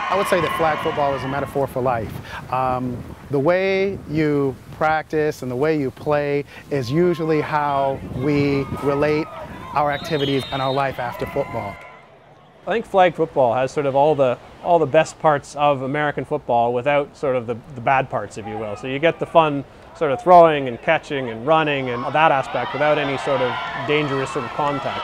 I would say that flag football is a metaphor for life. The way you practice and the way you play is usually how we relate our activities and our life after football. I think flag football has sort of all the best parts of American football without sort of the bad parts, if you will. So you get the fun sort of throwing and catching and running and that aspect without any sort of dangerous sort of contact.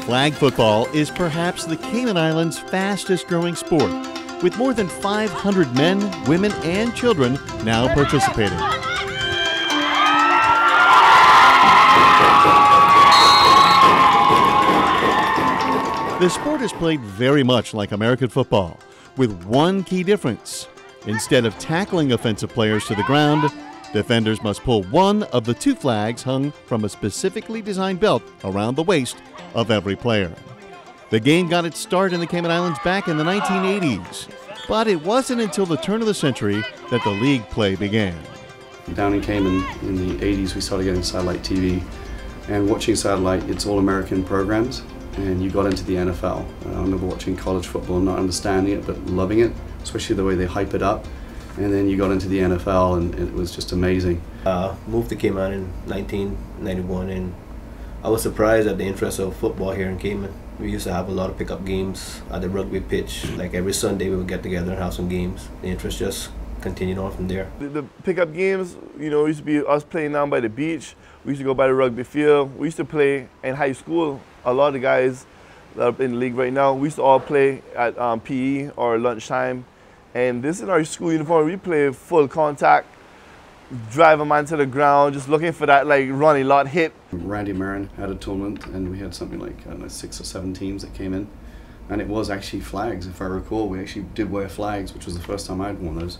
Flag football is perhaps the Cayman Islands' fastest growing sport, with more than 500 men, women, and children now participating. The sport is played very much like American football, with one key difference. Instead of tackling offensive players to the ground, defenders must pull one of the two flags hung from a specifically designed belt around the waist of every player. The game got its start in the Cayman Islands back in the 1980s, but it wasn't until the turn of the century that the league play began. Down in Cayman in the 80s we started getting satellite TV, and watching satellite, it's all American programs, and you got into the NFL. I remember watching college football and not understanding it but loving it, especially the way they hype it up. And then you got into the NFL and it was just amazing. Moved to Cayman in 1991, and I was surprised at the interest of football here in Cayman. We used to have a lot of pickup games at the rugby pitch. Like every Sunday we would get together and have some games. The interest just continued on from there. The pickup games, you know, used to be us playing down by the beach. We used to go by the rugby field. We used to play in high school. A lot of the guys that are in the league right now, we used to all play at PE or lunchtime. And this is our school uniform. We play full contact, drive a man to the ground, just looking for that like Ronnie Lott hit. Randy Marin had a tournament and we had something like, I don't know, 6 or 7 teams that came in. And it was actually flags, if I recall. We actually did wear flags, which was the first time I'd worn those.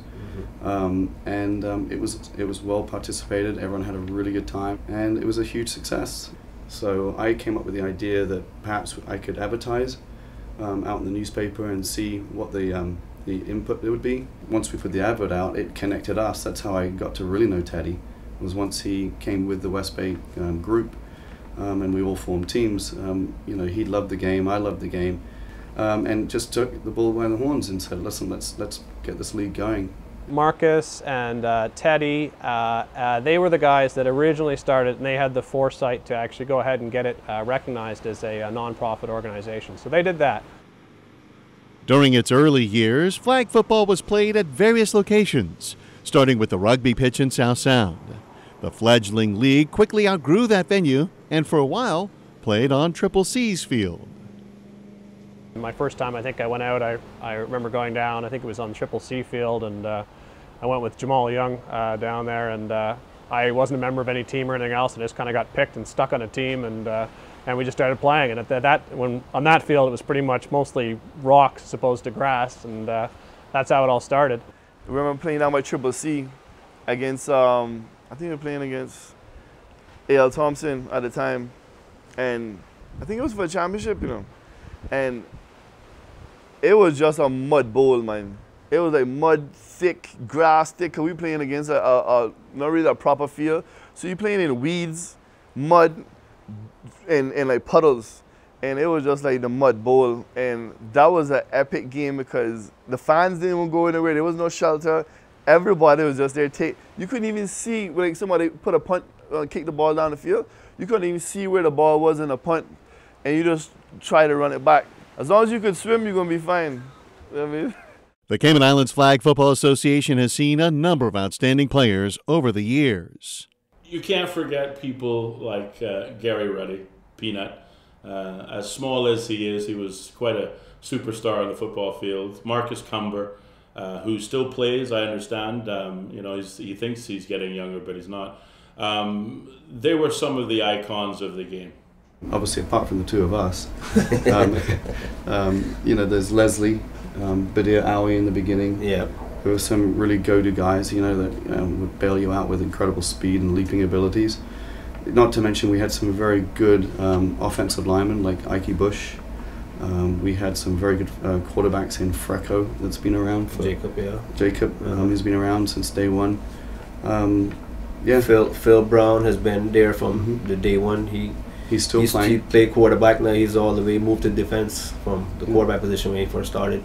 It was well participated, everyone had a really good time, and it was a huge success. So I came up with the idea that perhaps I could advertise out in the newspaper and see what the input it would be. Once we put the advert out, it connected us. That's how I got to really know Teddy, was once he came with the West Bay group and we all formed teams. You know, he loved the game, I loved the game, and just took the bull by the horns and said, listen, let's get this league going. Marcus and Teddy, they were the guys that originally started, and they had the foresight to actually go ahead and get it recognized as a non-profit organization. So they did that. During its early years, flag football was played at various locations, starting with the rugby pitch in South Sound. The fledgling league quickly outgrew that venue and for a while played on Triple C's field. My first time I think I went out, I remember going down, I think it was on Triple C field, and I went with Jamal Young down there, and I wasn't a member of any team or anything else. I just kind of got picked and stuck on a team, and we just started playing. And on that field, it was pretty much mostly rock as opposed to grass, and that's how it all started. I remember playing down by Triple C against, I think we were playing against A.L. Thompson at the time, and I think it was for a championship, you know. And it was just a mud bowl, man. It was like mud, thick, grass, thick, because we playing against not really a proper field. So you playing in weeds, mud, and like puddles. And it was just like the mud bowl. And that was an epic game because the fans didn't even go anywhere. There was no shelter. Everybody was just there. You couldn't even see, like somebody put a punt, kick the ball down the field. You couldn't even see where the ball was in a punt. And you just try to run it back. As long as you could swim, you're going to be fine. You know what I mean? The Cayman Islands Flag Football Association has seen a number of outstanding players over the years. You can't forget people like Gary Ruddy, Peanut. As small as he is, he was quite a superstar on the football field. Marcus Cumber, who still plays, I understand. You know, he thinks he's getting younger, but he's not. They were some of the icons of the game. Obviously, apart from the two of us, you know, there's Leslie, Badir Awi in the beginning. Yeah. Who are some really go-to guys, you know, that would bail you out with incredible speed and leaping abilities. Not to mention we had some very good offensive linemen like Ike Bush. We had some very good quarterbacks in Freco that's been around for Jacob, who's been around since day one. Yeah, Phil Brown has been there from the day one. He's still playing. He played quarterback. Now he's all the way moved to defense from the quarterback position when he first started.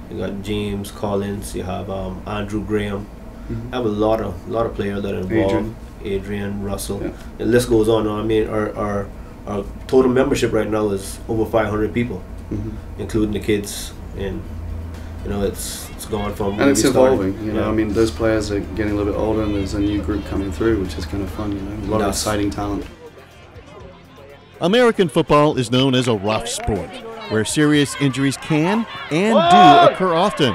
You got James Collins. You have Andrew Graham. You have a lot of players that are involved. Adrian Russell. Yeah. The list goes on. I mean, our total membership right now is over 500 people, including the kids, and you know it's gone from. And it's evolving. You know, I mean, those players are getting a little bit older, and there's a new group coming through, which is kind of fun. You know, a lot of exciting talent. American football is known as a rough sport, where serious injuries can and do occur often.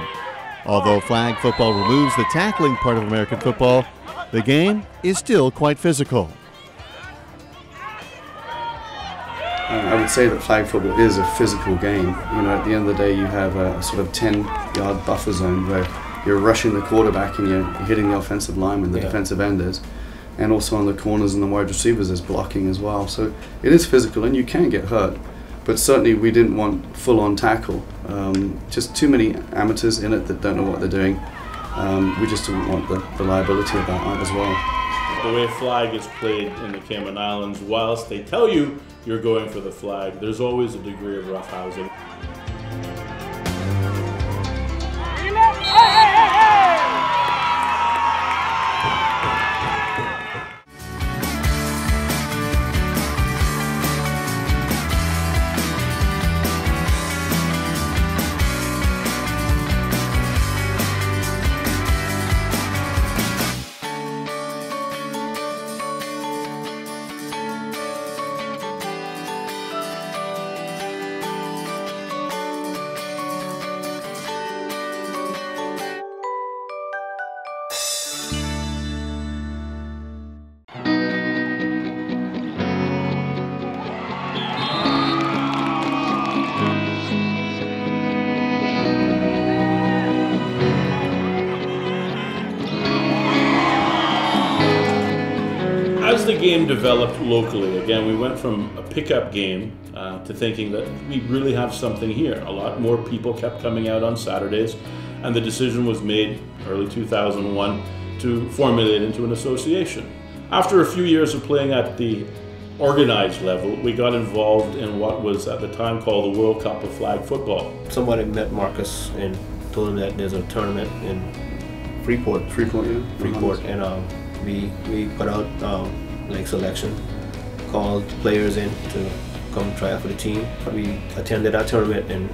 Although flag football removes the tackling part of American football, the game is still quite physical. I would say that flag football is a physical game. You know, at the end of the day, you have a sort of 10-yard buffer zone where you're rushing the quarterback and you're hitting the offensive lineman, the defensive enders, and also on the corners and the wide receivers there's blocking as well. So it is physical and you can get hurt. But certainly we didn't want full-on tackle. Just too many amateurs in it that don't know what they're doing. We just didn't want the liability of that as well. The way flag is played in the Cayman Islands, whilst they tell you you're going for the flag, there's always a degree of roughhousing. As the game developed locally, again, we went from a pickup game to thinking that we really have something here. A lot more people kept coming out on Saturdays, and the decision was made early 2001 to formulate into an association. After a few years of playing at the organized level, we got involved in what was at the time called the World Cup of Flag Football. Somebody met Marcus and told him that there's a tournament in Freeport, and we put out like selection, called players in to come try out for the team. We attended our tournament in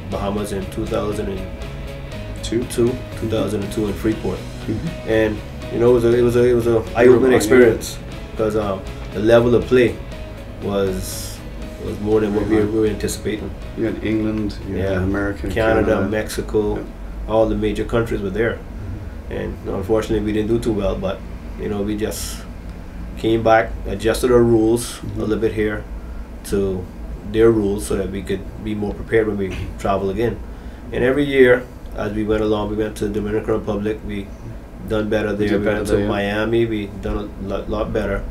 Bahamas in 2002 in Freeport, and you know it was a eye-opening experience because the level of play was more than what we were anticipating. You had England, you had America, Canada, Mexico, all the major countries were there, and unfortunately we didn't do too well. But you know, we just came back, adjusted our rules a little bit here to their rules so that we could be more prepared when we travel again. And every year, as we went along, we went to the Dominican Republic, we done better there. We went to Miami, we done a lot better.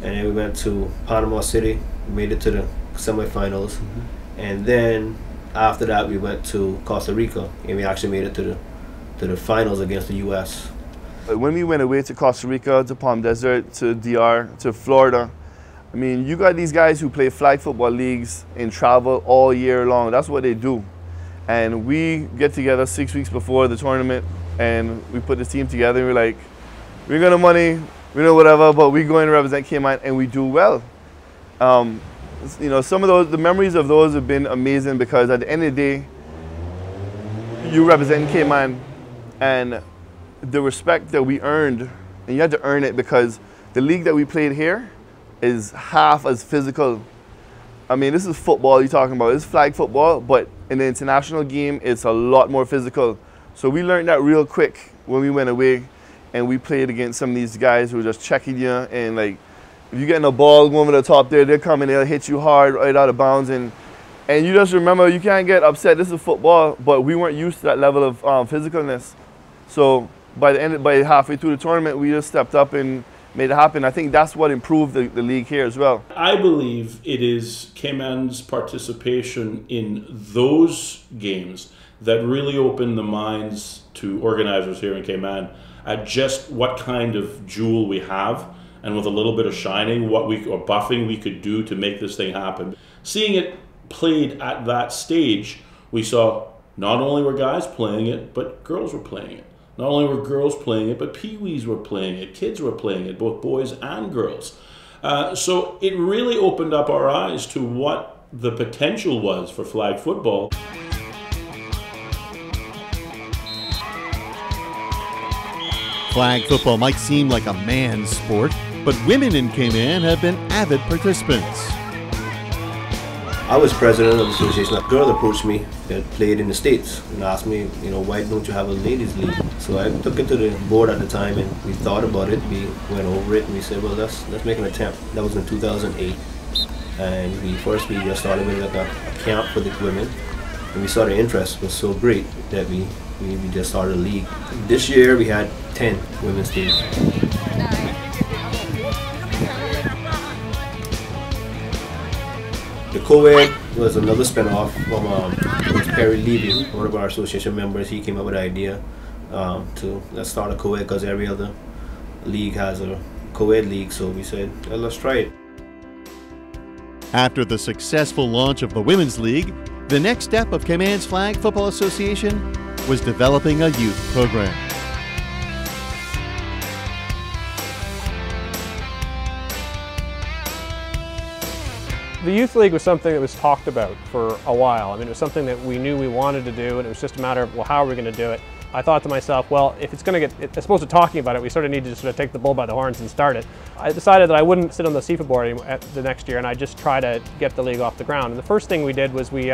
And then we went to Panama City, we made it to the semifinals, and then after that we went to Costa Rica, and we actually made it to the finals against the U.S. When we went away to Costa Rica, to Palm Desert, to DR, to Florida, I mean, you got these guys who play flag football leagues and travel all year long. That's what they do. And we get together 6 weeks before the tournament, and we put this team together, and we're like, we're gonna money, we know whatever, but we're going to represent Cayman, and we do well. You know, some of those, the memories of those have been amazing, because at the end of the day, you represent Cayman, and the respect that we earned, and you had to earn it, because the league that we played here is half as physical. I mean, this is football you're talking about. It's flag football, but in the international game, it's a lot more physical. So we learned that real quick when we went away, and we played against some of these guys who were just checking you, and like, if you're getting a ball going over the top there, they're coming, they'll hit you hard right out of bounds, and you just remember, you can't get upset. This is football, but we weren't used to that level of physicalness. So by halfway through the tournament, we just stepped up and made it happen. I think that's what improved the league here as well. I believe it is Cayman's participation in those games that really opened the minds to organizers here in Cayman at just what kind of jewel we have, and with a little bit of shining, or buffing we could do to make this thing happen. Seeing it played at that stage, we saw not only were guys playing it, but girls were playing it. Not only were girls playing it, but pee-wees were playing it, kids were playing it, both boys and girls. So it really opened up our eyes to what the potential was for flag football. Flag football might seem like a man's sport, but women in Cayman have been avid participants. I was president of the association. A girl approached me that played in the States and asked me, you know, why don't you have a ladies league? So I took it to the board at the time, and we thought about it. We went over it, and we said, well, let's make an attempt. That was in 2008, and we just started with like a camp for the women, and we saw the interest was so great that we just started a league. This year we had 10 women's teams. The co-ed was another spin-off from Perry Levy, one of our association members. He came up with the idea to let's start a co-ed, because every other league has a co-ed league, so we said, well, let's try it. After the successful launch of the Women's League, the next step of Cayman's Flag Football Association was developing a youth program. The Youth League was something that was talked about for a while. I mean, it was something that we knew we wanted to do, and it was just a matter of, well, how are we going to do it? I thought to myself, well, if it's going to get, as opposed to talking about it, we sort of need to sort of take the bull by the horns and start it. I decided that I wouldn't sit on the CFA board the next year, and I'd just try to get the league off the ground. And the first thing we did was we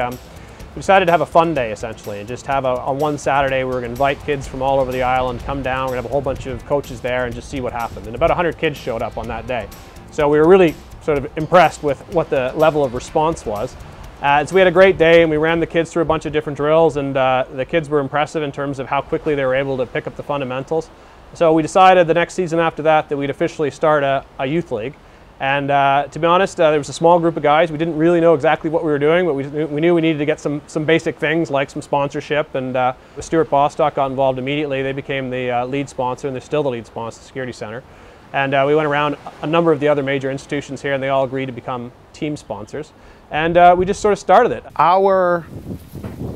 decided to have a fun day, essentially, and just have on one Saturday, we were going to invite kids from all over the island, come down, we're going to have a whole bunch of coaches there and just see what happened. And about 100 kids showed up on that day. So we were really sort of impressed with what the level of response was. So we had a great day, and we ran the kids through a bunch of different drills, and the kids were impressive in terms of how quickly they were able to pick up the fundamentals. So we decided the next season after that we'd officially start a youth league. And to be honest, there was a small group of guys. We didn't really know exactly what we were doing, but we knew we needed to get some basic things like some sponsorship, and Stuart Bostock got involved immediately. They became the lead sponsor, and they're still the lead sponsor, the Security Center. And we went around a number of the other major institutions here, and they all agreed to become team sponsors. And we just sort of started it. Our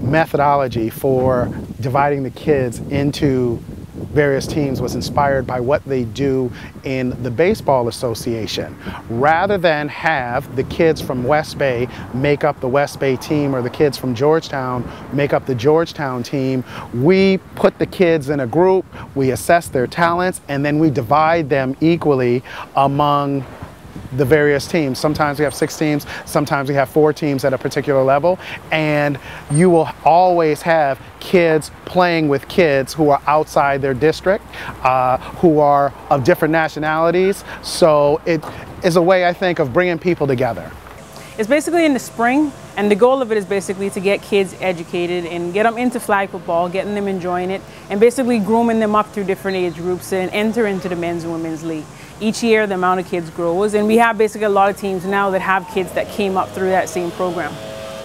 methodology for dividing the kids into various teams was inspired by what they do in the Baseball Association. Rather than have the kids from West Bay make up the West Bay team, or the kids from Georgetown make up the Georgetown team, we put the kids in a group, we assess their talents, and then we divide them equally among the various teams. Sometimes we have 6 teams, sometimes we have 4 teams at a particular level, and you will always have kids playing with kids who are outside their district, who are of different nationalities. So it is a way, I think, of bringing people together. It's basically in the spring, And the goal of it is basically to get kids educated and get them into flag football, getting them enjoying it, and basically grooming them up through different age groups and enter into the men's and women's league. Each year the amount of kids grows, and we have basically a lot of teams now that have kids that came up through that same program.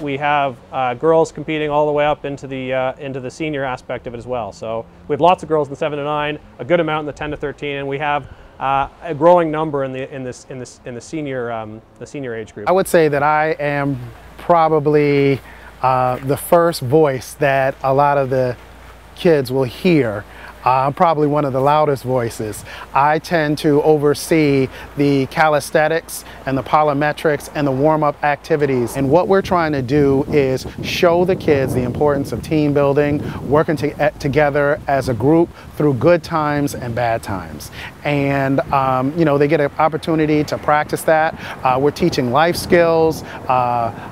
We have girls competing all the way up into the senior aspect of it as well. So we have lots of girls in the 7 to 9, a good amount in the 10 to 13, and we have a growing number in the senior age group. I would say that I am probably the first voice that a lot of the kids will hear. I'm probably one of the loudest voices. I tend to oversee the calisthenics and the plyometrics and the warm-up activities. And what we're trying to do is show the kids the importance of team building, working together as a group through good times and bad times. And you know, they get an opportunity to practice that. We're teaching life skills,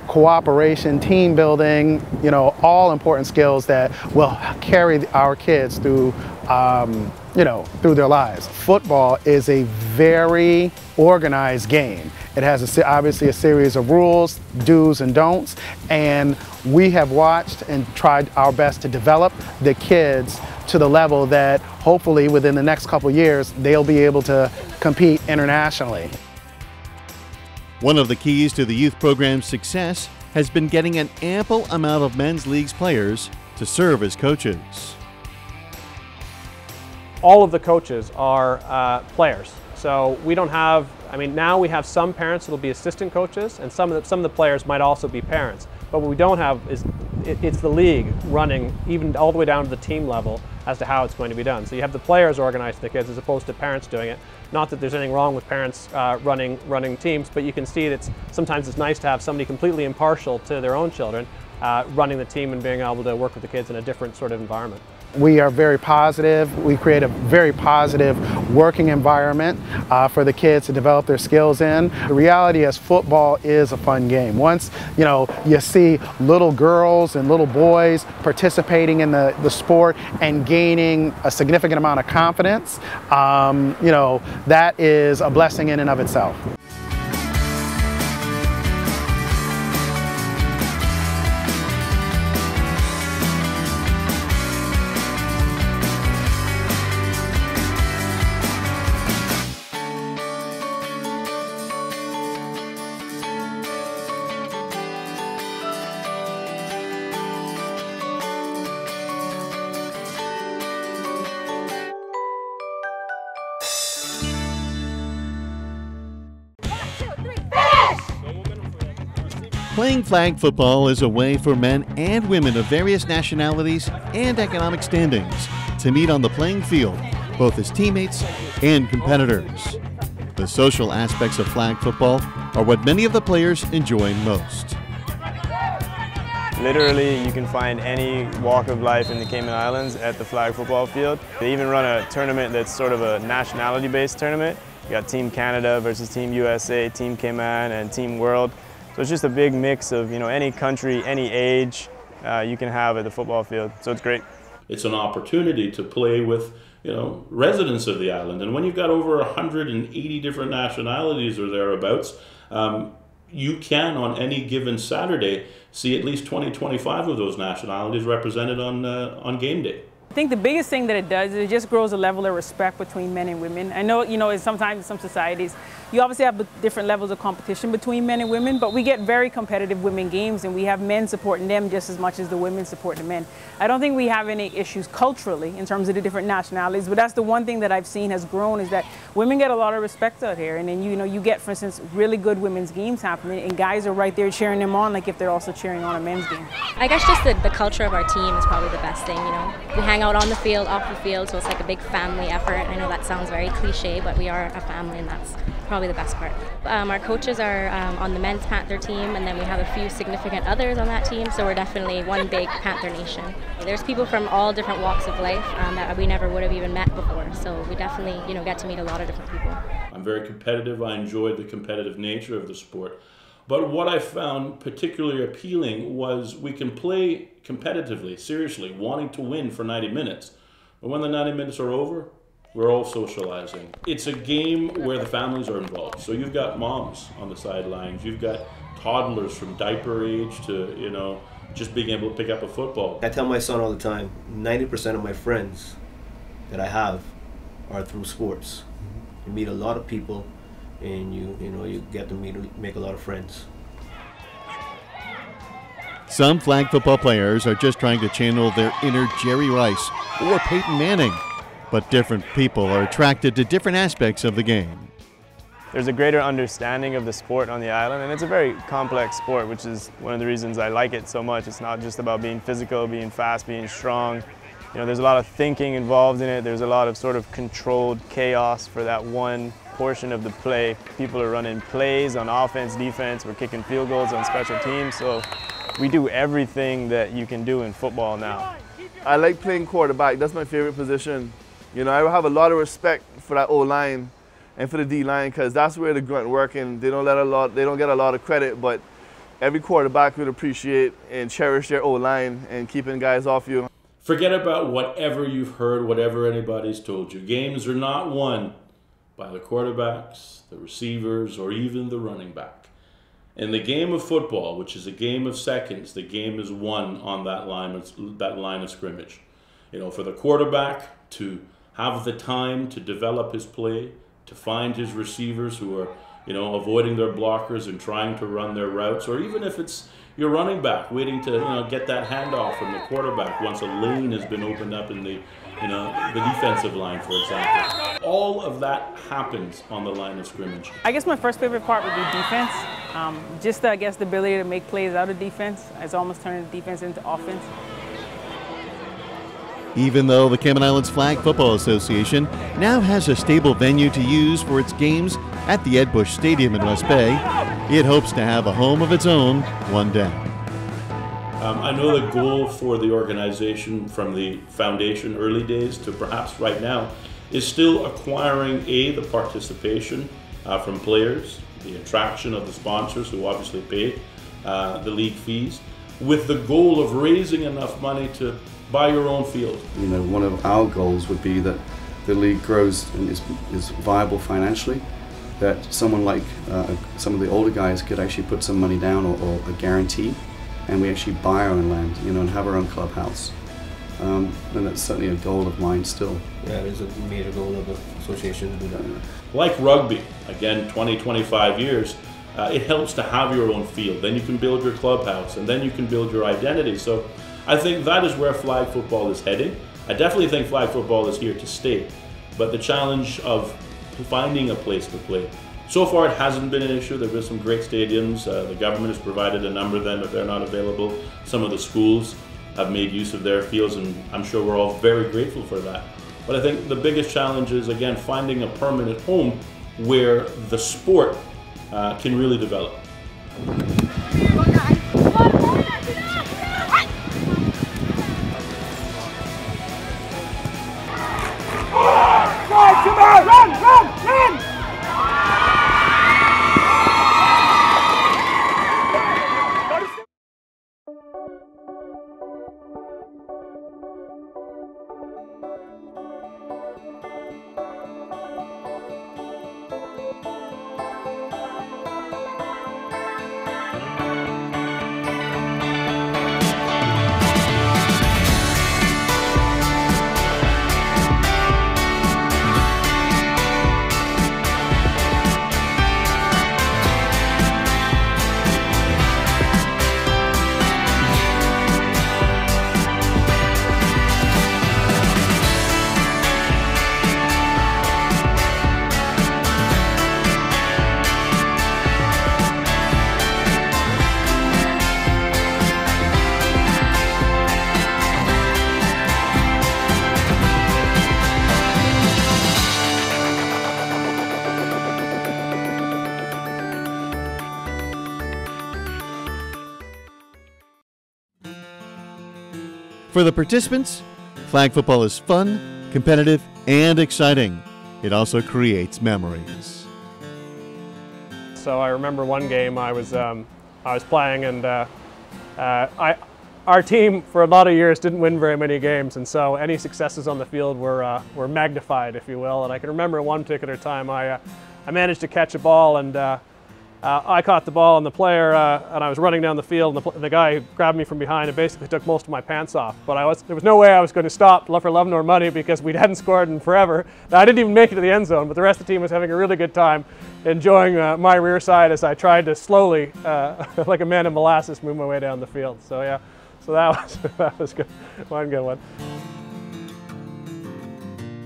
cooperation, team building, you know, all important skills that will carry our kids through you know, through their lives. Football is a very organized game. It has obviously a series of rules, do's and don'ts, and we have watched and tried our best to develop the kids to the level that hopefully within the next couple years they'll be able to compete internationally. One of the keys to the youth program's success has been getting an ample amount of men's leagues players to serve as coaches. All of the coaches are players. So we don't have, I mean, now we have some parents that'll be assistant coaches, and some of the players might also be parents. But what we don't have is, it's the league running even all the way down to the team level as to how it's going to be done. So you have the players organizing the kids as opposed to parents doing it. Not that there's anything wrong with parents running teams, but you can see that sometimes it's nice to have somebody completely impartial to their own children running the team and being able to work with the kids in a different sort of environment. We are very positive. We create a very positive working environment for the kids to develop their skills in. The reality is football is a fun game. Once you know, you see little girls and little boys participating in the sport and gaining a significant amount of confidence, you know, that is a blessing in and of itself. Playing flag football is a way for men and women of various nationalities and economic standings to meet on the playing field, both as teammates and competitors. The social aspects of flag football are what many of the players enjoy most. Literally, you can find any walk of life in the Cayman Islands at the flag football field. They even run a tournament that's sort of a nationality-based tournament. You got Team Canada versus Team USA, Team Cayman, and Team World. So it's just a big mix of, you know, any country, any age you can have at the football field. So it's great. It's an opportunity to play with, you know, residents of the island. And when you've got over 180 different nationalities or thereabouts, you can on any given Saturday see at least 20-25 of those nationalities represented on game day. I think the biggest thing that it does is it just grows a level of respect between men and women. I know, you know, sometimes in some societies, you obviously have different levels of competition between men and women, but we get very competitive women games and we have men supporting them just as much as the women support the men. I don't think we have any issues culturally in terms of the different nationalities, but that's the one thing that I've seen has grown is that women get a lot of respect out here. And then, you know, you get, for instance, really good women's games happening and guys are right there cheering them on like if they're also cheering on a men's game. I guess just the culture of our team is probably the best thing, you know. We hang out on the field, off the field, so it's like a big family effort. I know that sounds very cliche, but we are a family and that's probably the best part. Our coaches are on the men's Panther team, and then we have a few significant others on that team, so we're definitely one big Panther nation. There's people from all different walks of life that we never would have even met before, so we definitely, you know, get to meet a lot of different people. I'm very competitive. I enjoyed the competitive nature of the sport. But what I found particularly appealing was we can play competitively, seriously, wanting to win for 90 minutes. But when the 90 minutes are over, We're all socializing. It's a game where the families are involved. So you've got moms on the sidelines. You've got toddlers from diaper age to, you know, just being able to pick up a football. I tell my son all the time, 90% of my friends that I have are through sports. You meet a lot of people, and you get to make a lot of friends. Some flag football players are just trying to channel their inner Jerry Rice or Peyton Manning, but different people are attracted to different aspects of the game. There's a greater understanding of the sport on the island, and it's a very complex sport, which is one of the reasons I like it so much. It's not just about being physical, being fast, being strong. You know, there's a lot of thinking involved in it. There's a lot of sort of controlled chaos for that one portion of the play. People are running plays on offense, defense. We're kicking field goals on special teams. So we do everything that you can do in football now. I like playing quarterback. That's my favorite position. You know, I have a lot of respect for that O-line and for the D-line, because that's where the grunt work, and they don't get a lot of credit, but every quarterback would appreciate and cherish their O-line and keeping guys off you. Forget about whatever you've heard, whatever anybody's told you. Games are not won by the quarterbacks, the receivers, or even the running back. In the game of football, which is a game of seconds, the game is won on that line of scrimmage. You know, for the quarterback to have the time to develop his play, to find his receivers who are, you know, avoiding their blockers and trying to run their routes, or even if it's your running back waiting to, you know, get that handoff from the quarterback once a lane has been opened up in the, you know, the defensive line, for example. All of that happens on the line of scrimmage. I guess my first favorite part would be defense. Just, I guess, the ability to make plays out of defense. It's almost turning the defense into offense. Even though the Cayman Islands Flag Football Association now has a stable venue to use for its games at the Ed Bush Stadium in West Bay, it hopes to have a home of its own one day. I know the goal for the organization from the foundation early days to perhaps right now is still acquiring the participation from players, the attraction of the sponsors who obviously pay the league fees, with the goal of raising enough money to buy your own field. You know, one of our goals would be that the league grows and is viable financially, that someone like some of the older guys could actually put some money down or a guarantee, and we actually buy our own land, you know, and have our own clubhouse. And that's certainly a goal of mine still. Yeah, there's a major goal of the association to do that. Like rugby, again, 20, 25 years, it helps to have your own field. Then you can build your clubhouse, and then you can build your identity. So I think that is where flag football is heading. I definitely think flag football is here to stay, but the challenge of finding a place to play. So far it hasn't been an issue. There have been some great stadiums. The government has provided a number of them if they're not available. Some of the schools have made use of their fields, and I'm sure we're all very grateful for that. But I think the biggest challenge is, again, finding a permanent home where the sport can really develop. For the participants, flag football is fun, competitive, and exciting. It also creates memories. So I remember one game I was playing, and I our team for a lot of years didn't win very many games, and so any successes on the field were magnified, if you will. And I can remember one particular time I managed to catch a ball, and I caught the ball, and the player, and I was running down the field, and the guy grabbed me from behind and basically took most of my pants off. But there was no way I was going to stop for love nor money, because we hadn't scored in forever. Now, I didn't even make it to the end zone, but the rest of the team was having a really good time, enjoying my rear side as I tried to slowly, like a man in molasses, move my way down the field. So yeah, so that was good. One good one.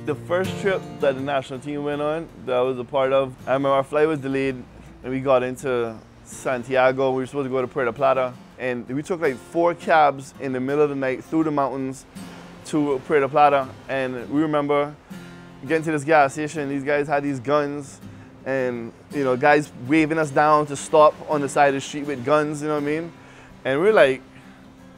The first trip that the national team went on, that I was a part of, I remember our flight was delayed, and we got into Santiago. We were supposed to go to Puerto Plata, and we took like 4 cabs in the middle of the night through the mountains to Puerto Plata. And we remember getting to this gas station. These guys had these guns, and you know, guys waving us down to stop on the side of the street with guns. You know what I mean? And we're like,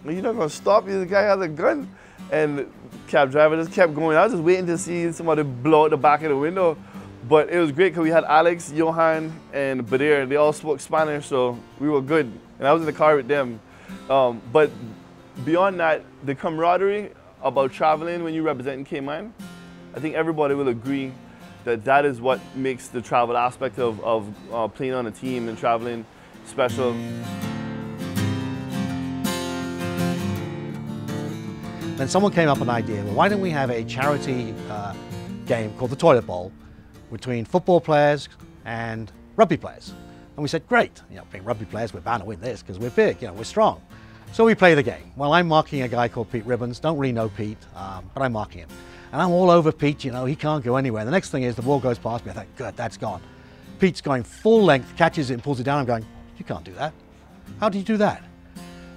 "You're not gonna stop? This guy has a gun." And the cab driver just kept going. I was just waiting to see somebody blow out the back of the window. But it was great because we had Alex, Johan, and Badir. They all spoke Spanish, so we were good. And I was in the car with them. But beyond that, the camaraderie about traveling when you represent Cayman, I think everybody will agree that that is what makes the travel aspect of playing on a team and traveling special. Then someone came up with an idea, well, why don't we have a charity game called the Toilet Bowl between football players and rugby players. And we said, great, you know, being rugby players, we're bound to win this because we're big, you know, we're strong. So we play the game. Well, I'm marking a guy called Pete Ribbons, don't really know Pete, but I'm marking him. And I'm all over Pete, you know, he can't go anywhere. The next thing is the ball goes past me, I think, good, that's gone. Pete's going full length, catches it and pulls it down. I'm going, you can't do that. How do you do that?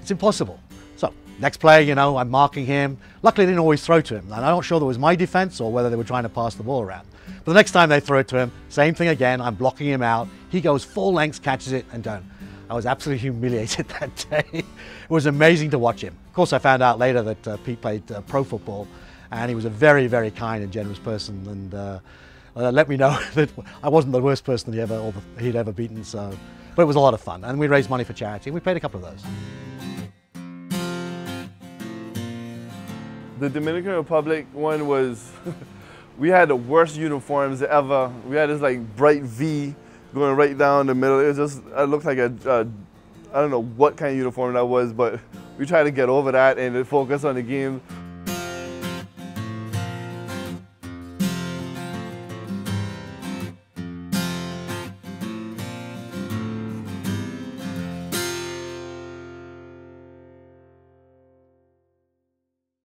It's impossible. So next play, you know, I'm marking him. Luckily, they didn't always throw to him. And I'm not sure that was my defense or whether they were trying to pass the ball around. But the next time they throw it to him, same thing again. I'm blocking him out. He goes full length, catches it, and done. I was absolutely humiliated that day. It was amazing to watch him. Of course, I found out later that Pete played pro football, and he was a very, very kind and generous person, and let me know that I wasn't the worst person that he'd ever beaten. So, but it was a lot of fun, and we raised money for charity. We played a couple of those. The Dominican Republic one was, we had the worst uniforms ever. We had this like bright V going right down the middle. It looked like I don't know what kind of uniform that was, but we tried to get over that and focus on the game.